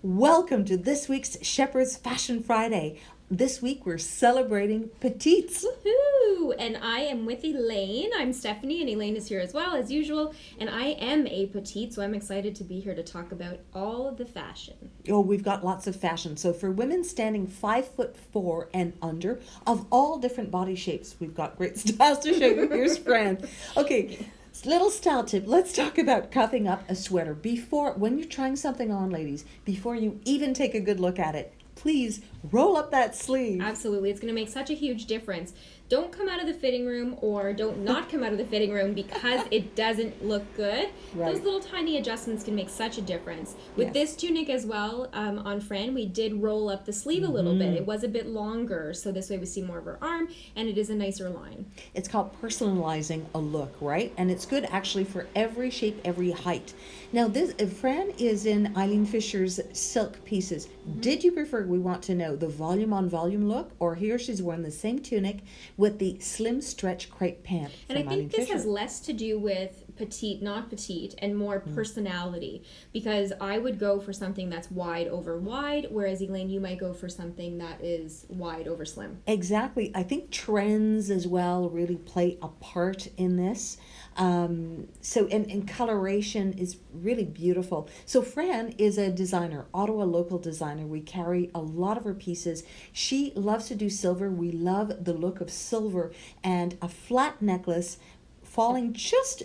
Welcome to this week's Shepherd's Fashion Friday. This week we're celebrating petites. Woohoo! And I am with Elaine. I'm Stephanie, and Elaine is here as well, as usual. And I am a petite, so I'm excited to be here to talk about all of the fashion. Oh, we've got lots of fashion. So for women standing 5'4" and under, of all different body shapes, we've got great styles to show you. Here's Fran. Okay. Little style tip. Let's talk about cuffing up a sweater. When you're trying something on, ladies, before you even take a good look at it, please roll up that sleeve. Absolutely. It's going to make such a huge difference. Don't come out of the fitting room or don't not come out of the fitting room because it doesn't look good. Right. Those little tiny adjustments can make such a difference. With this tunic as well, on Fran, we did roll up the sleeve a little bit. It was a bit longer, so this way we see more of her arm, and it is a nicer line. It's called personalizing a look, right? And it's good actually for every shape, every height. Now, Fran is in Eileen Fisher's silk pieces. Did you prefer, we want to know, the volume on volume look, or here she's wearing the same tunic with the slim stretch crepe pant? And I from think Eileen this Fisher. has less to do with petite, not petite, and more personality, because I would go for something that's wide over wide, whereas Elaine, you might go for something that is wide over slim. Exactly. I think trends as well really play a part in this. And coloration is really beautiful. So Fran is a designer, Ottawa local designer. We carry a lot of her pieces. She loves to do silver. We love the look of silver and a flat necklace falling just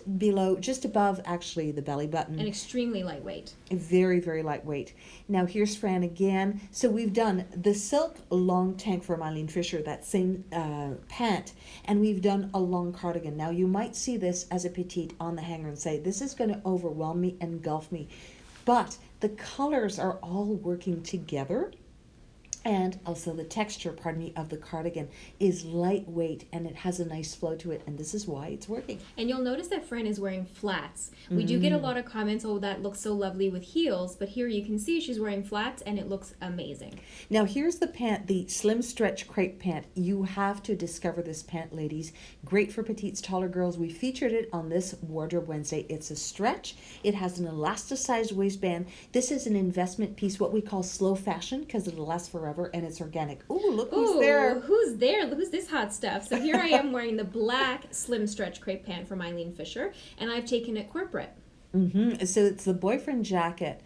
above actually the belly button. And extremely lightweight. Very, very lightweight. Now here's Fran again. So we've done the silk long tank from Eileen Fisher, that same pant, and we've done a long cardigan. Now you might see this as a petite on the hanger and say, this is going to overwhelm me, engulf me. But the colors are all working together. And also the texture, of the cardigan is lightweight and it has a nice flow to it, and this is why it's working. And you'll notice that Fran is wearing flats. We do get a lot of comments, oh, that looks so lovely with heels, but here you can see she's wearing flats and it looks amazing. Now here's the pant, the slim stretch crepe pant. You have to discover this pant, ladies. Great for petites, taller girls. We featured it on this Wardrobe Wednesday. It's a stretch. It has an elasticized waistband. This is an investment piece, what we call slow fashion, because it'll last forever. And it's organic. Ooh, look who's there. Who's there? Who's this hot stuff? So here I am wearing the black slim stretch crepe pant from Eileen Fisher, and I've taken it corporate. So it's the boyfriend jacket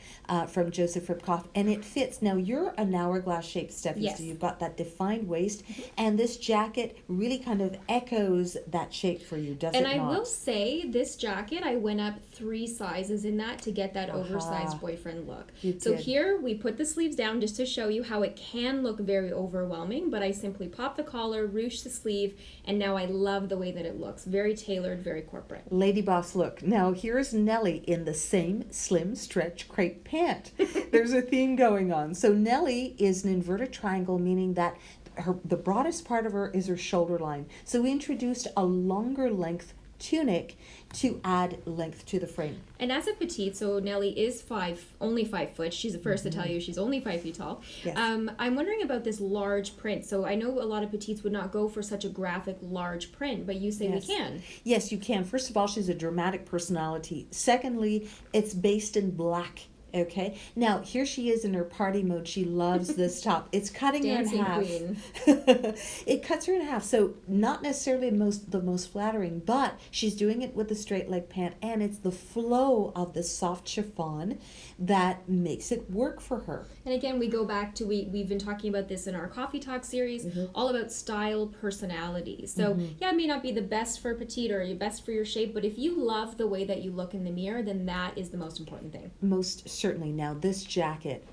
from Joseph Ribkoff, and it fits. Now you're an hourglass shape, Stephanie, Yes. so you've got that defined waist, and this jacket really kind of echoes that shape for you, does And it I not? will say, this jacket, I went up 3 sizes in that to get that oversized boyfriend look. You So did. here we put the sleeves down just to show you how it can look very overwhelming, but I simply pop the collar, ruche the sleeve, and now I love the way that it looks. Very tailored, very corporate. Lady boss look. Now here's Nellie in the same slim stretch crepe pant. There's a theme going on. So Nellie is an inverted triangle, meaning that the broadest part of her is her shoulder line. So we introduced a longer length tunic to add length to the frame. And as a petite, so Nellie is only 5 foot. She's the first to tell you she's only 5 feet tall. Yes. I'm wondering about this large print. So I know a lot of petites would not go for such a graphic large print, but you say Yes. we can. Yes, you can. First of all, she's a dramatic personality. Secondly, it's based in black. Okay. Now here she is in her party mode. She loves this top. It's cutting Dancing her in queen. half. It cuts her in half. So not necessarily the most flattering, but she's doing it with the straight leg pant, and it's the flow of the soft chiffon that makes it work for her. And again, we go back to, we've been talking about this in our Coffee Talk series, all about style, personality. So yeah, it may not be the best for petite or your best for your shape, but if you love the way that you look in the mirror, then that is the most important thing. Most certainly. Now this jacket,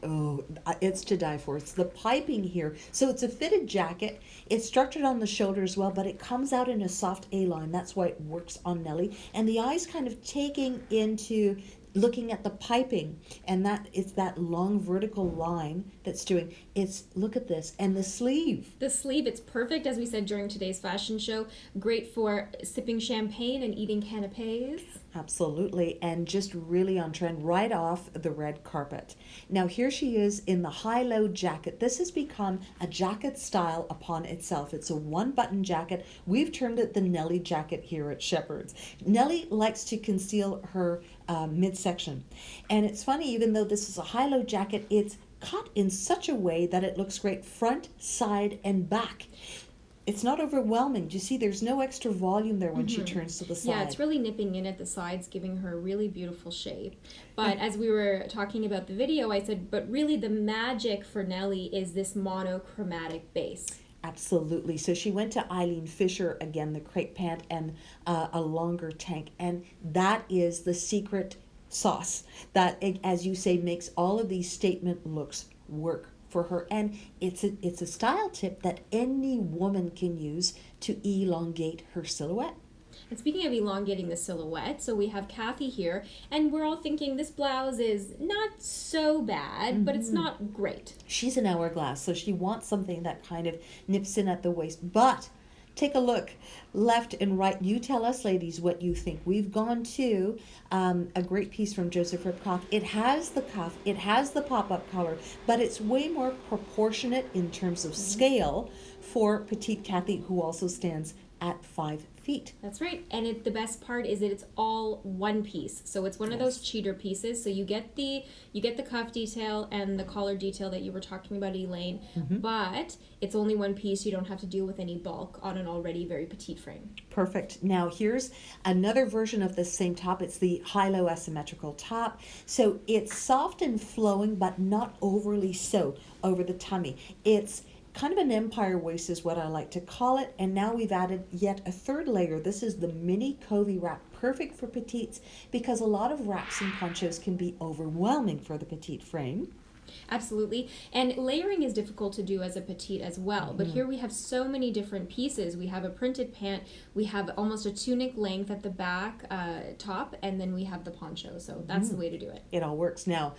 it's to die for. It's the piping here. So it's a fitted jacket. It's structured on the shoulder as well, but it comes out in a soft A-line. That's why it works on Nellie. And the eye's kind of taking into looking at the piping, and that it's that long vertical line that's doing it's, look at this, and the sleeve. The sleeve, it's perfect, as we said during today's fashion show. Great for sipping champagne and eating canapes. Absolutely, and just really on trend right off the red carpet. Now here she is in the high-low jacket. This has become a jacket style upon itself. It's a one-button jacket. We've termed it the Nellie jacket here at Shepherd's. Nellie likes to conceal her midsection. And it's funny, even though this is a high-low jacket, it's cut in such a way that it looks great front, side, and back. It's not overwhelming. Do you see there's no extra volume there when she turns to the side? Yeah, it's really nipping in at the sides, giving her a really beautiful shape. But as we were talking about the video, I said, but really the magic for Nellie is this monochromatic base. Absolutely. So she went to Eileen Fisher, again, the crepe pant and a longer tank. And that is the secret sauce that, as you say, makes all of these statement looks work for her. And it's a style tip that any woman can use to elongate her silhouette. And speaking of elongating the silhouette, so we have Kathy here, and we're all thinking this blouse is not so bad, but it's not great. She's an hourglass, so she wants something that kind of nips in at the waist. But take a look left and right. You tell us, ladies, what you think. We've gone to a great piece from Joseph Ribkoff. It has the cuff, it has the pop-up collar, but it's way more proportionate in terms of scale for petite Kathy, who also stands at 5 feet. That's right. And the best part is that it's all one piece. So it's one of those cheater pieces. So you get the cuff detail and the collar detail that you were talking about, Elaine, but it's only one piece. You don't have to deal with any bulk on an already very petite frame. Perfect. Now here's another version of this same top. It's the high-low asymmetrical top. So it's soft and flowing, but not overly so over the tummy. It's kind of an empire waist is what I like to call it. And now we've added yet a third layer. This is the mini Covey wrap, perfect for petites because a lot of wraps and ponchos can be overwhelming for the petite frame. Absolutely. And layering is difficult to do as a petite as well. But here we have so many different pieces. We have a printed pant, we have almost a tunic length at the back top, and then we have the poncho. So that's the way to do it. It all works. Now,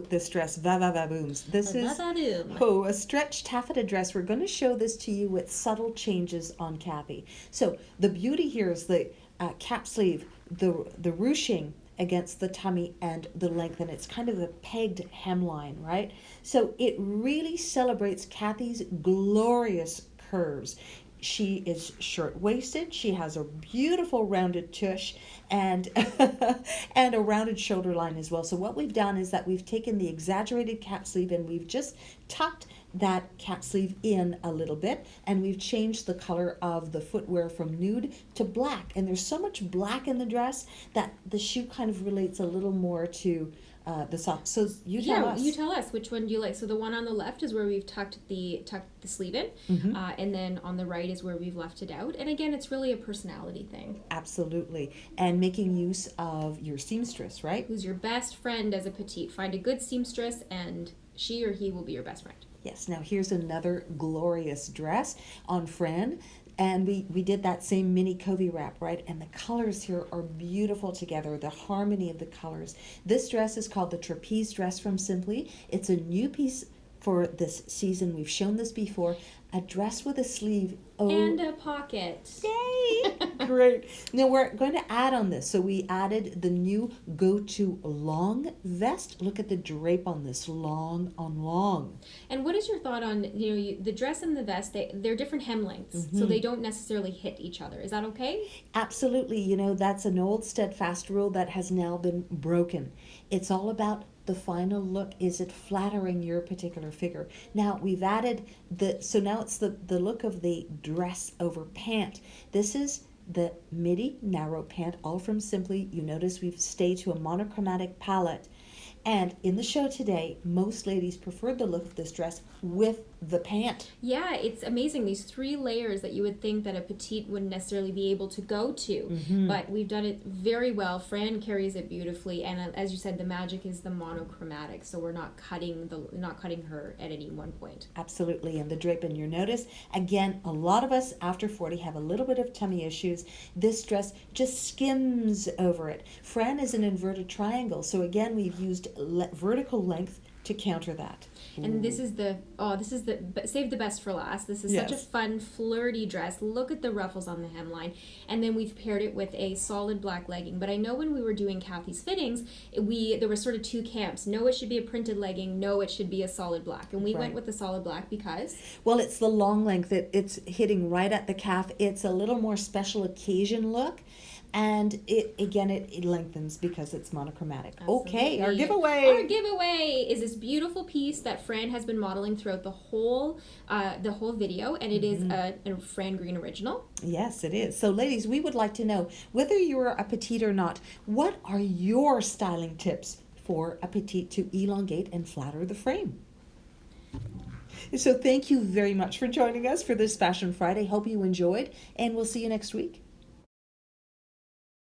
this dress, va-va-va-booms. This is a stretch taffeta dress. We're going to show this to you with subtle changes on Kathy. So the beauty here is the cap sleeve, the ruching against the tummy and the length, and it's kind of a pegged hemline, right? So it really celebrates Kathy's glorious curves. She is short-waisted. She has a beautiful rounded tush and and a rounded shoulder line as well. So what we've done is that we've taken the exaggerated cap sleeve and we've just tucked that cap sleeve in a little bit, and we've changed the color of the footwear from nude to black. And there's so much black in the dress that the shoe kind of relates a little more to the socks. So you tell us. You tell us which one do you like. So the one on the left is where we've tucked the sleeve in, and then on the right is where we've left it out. And again, it's really a personality thing. Absolutely, and making use of your seamstress, right? Who's your best friend as a petite? Find a good seamstress, and she or he will be your best friend. Yes. Now here's another glorious dress on Fran. And we did that same mini Covey wrap, right? And the colors here are beautiful together, the harmony of the colors. This dress is called the Trapeze dress from Simply. It's a new piece for this season. We've shown this before. A dress with a sleeve. Oh, and a pocket. Yay! Great. Now we're going to add on this. So we added the new go-to long vest. Look at the drape on this, long on long. And what is your thought on, the dress and the vest, they're different hem lengths, so they don't necessarily hit each other. Is that okay? Absolutely. That's an old steadfast rule that has now been broken. It's all about the final look. Is it flattering your particular figure? Now we've added so now it's the look of the dress over pant. This is the midi narrow pant, all from Simply. You notice we've stayed to a monochromatic palette. And in the show today, most ladies preferred the look of this dress with the pant. Yeah, it's amazing. These 3 layers that you would think that a petite wouldn't necessarily be able to go to. But we've done it very well. Fran carries it beautifully. And as you said, the magic is the monochromatic. So we're not cutting her at any one point. Absolutely. And the drape in your notice. Again, a lot of us after 40 have a little bit of tummy issues. This dress just skims over it. Fran is an inverted triangle. So again, we've used vertical length to counter that. And this is the save the best for last. This is such a Yes. fun flirty dress. Look at the ruffles on the hemline, and then we've paired it with a solid black legging. But I know when we were doing Kathy's fittings, there were sort of two camps. No, it should be a printed legging. No, it should be a solid black. And we Right. went with the solid black because Well, it's the long length. It's hitting right at the calf. It's a little more special occasion look. And it lengthens because it's monochromatic. Okay, our Absolutely. giveaway. Our giveaway is this beautiful piece that Fran has been modeling throughout the whole video, and it is a Fran Green original. Yes, it is. So, ladies, we would like to know, whether you're a petite or not, what are your styling tips for a petite to elongate and flatter the frame? So thank you very much for joining us for this Fashion Friday. Hope you enjoyed, and we'll see you next week.